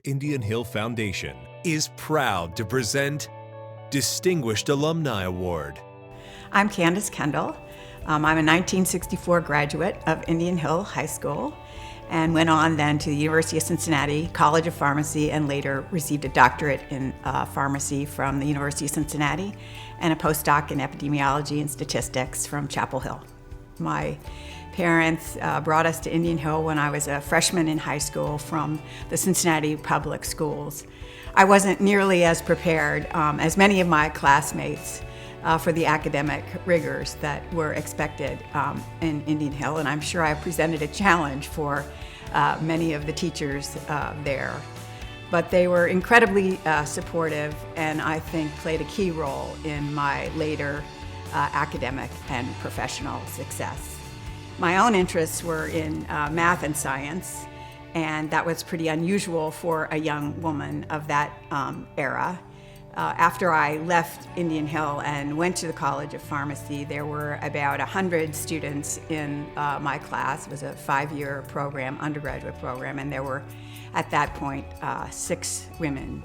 Indian Hill Foundation is proud to present Distinguished Alumni Award. I'm Candace Kendle. I'm a 1964 graduate of Indian Hill High School and went on then to the University of Cincinnati College of Pharmacy and later received a doctorate in pharmacy from the University of Cincinnati and a postdoc in epidemiology and statistics from Chapel Hill. My parents brought us to Indian Hill when I was a freshman in high school from the Cincinnati public schools. I wasn't nearly as prepared as many of my classmates for the academic rigors that were expected in Indian Hill, and I'm sure I presented a challenge for many of the teachers there. But they were incredibly supportive and I think played a key role in my later academic and professional success. My own interests were in math and science, and that was pretty unusual for a young woman of that era. After I left Indian Hill and went to the College of Pharmacy, there were about 100 students in my class. It was a 5-year program, undergraduate program, and there were, at that point, 6 women.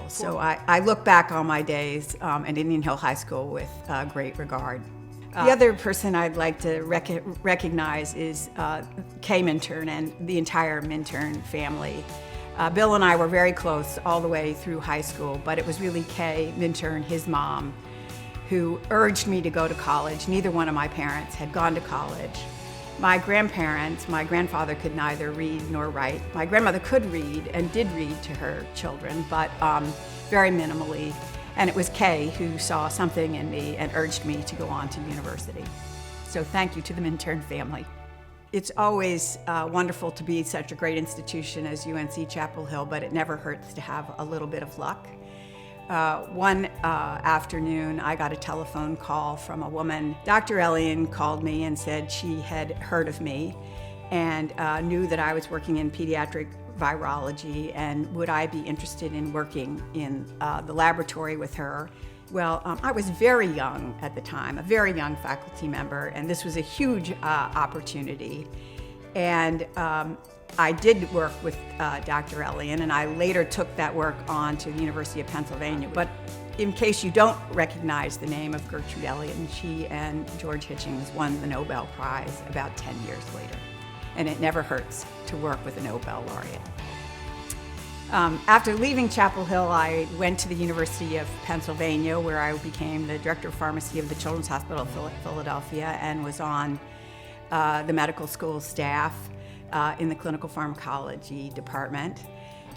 So I look back on my days at Indian Hill High School with great regard. The other person I'd like to recognize is Kay Minturn and the entire Minturn family. Bill and I were very close all the way through high school, but it was really Kay Minturn, his mom, who urged me to go to college. Neither one of my parents had gone to college. My grandparents, my grandfather could neither read nor write. My grandmother could read and did read to her children, but very minimally. And it was Kay who saw something in me and urged me to go on to university. So thank you to the Minturn family. It's always wonderful to be such a great institution as UNC Chapel Hill, but it never hurts to have a little bit of luck. One afternoon, I got a telephone call from a woman. Dr. Elian called me and said she had heard of me and knew that I was working in pediatric virology and would I be interested in working in the laboratory with her. Well, I was very young at the time, a very young faculty member, and this was a huge opportunity. And I did work with Dr. Elian, and I later took that work on to the University of Pennsylvania. But in case you don't recognize the name of Gertrude Elian, she and George Hitchings won the Nobel Prize about 10 years later. And it never hurts to work with a Nobel laureate. After leaving Chapel Hill, I went to the University of Pennsylvania, where I became the director of pharmacy of the Children's Hospital of Philadelphia and was on the medical school staff in the clinical pharmacology department.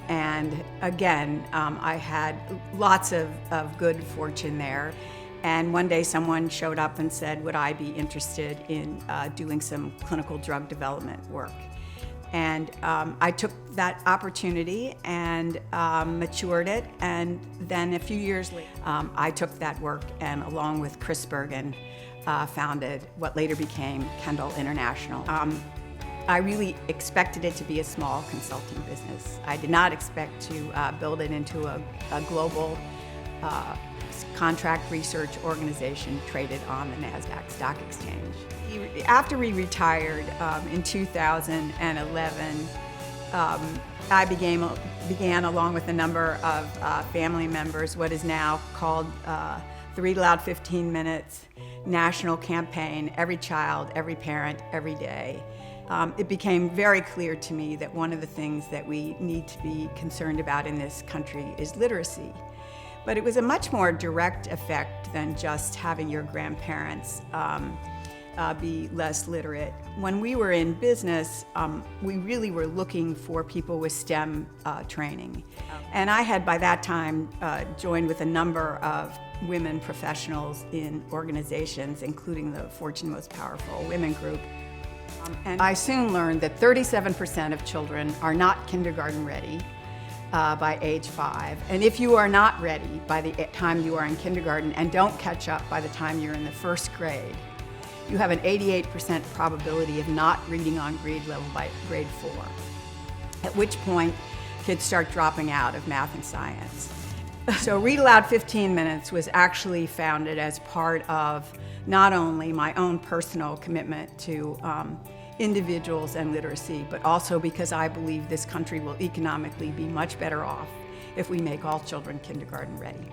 And again, I had lots of good fortune there. And one day someone showed up and said, would I be interested in doing some clinical drug development work? And I took that opportunity and matured it. And then a few years later, I took that work and along with Chris Bergen, founded what later became Kendle International. I really expected it to be a small consulting business. I did not expect to build it into a global contract research organization traded on the NASDAQ stock exchange. After we retired in 2011, I began along with a number of family members what is now called the Read Aloud 15 Minutes national campaign, Every Child, Every Parent, Every Day. It became very clear to me that one of the things that we need to be concerned about in this country is literacy. But it was a much more direct effect than just having your grandparents be less literate. When we were in business, we really were looking for people with STEM training. And I had by that time joined with a number of women professionals in organizations, including the Fortune Most Powerful Women Group. And I soon learned that 37% of children are not kindergarten ready by age 5. And if you are not ready by the time you are in kindergarten and don't catch up by the time you're in the first grade, you have an 88% probability of not reading on grade level by grade 4, at which point kids start dropping out of math and science. So Read Aloud 15 Minutes was actually founded as part of not only my own personal commitment to individuals and literacy, but also because I believe this country will economically be much better off if we make all children kindergarten ready.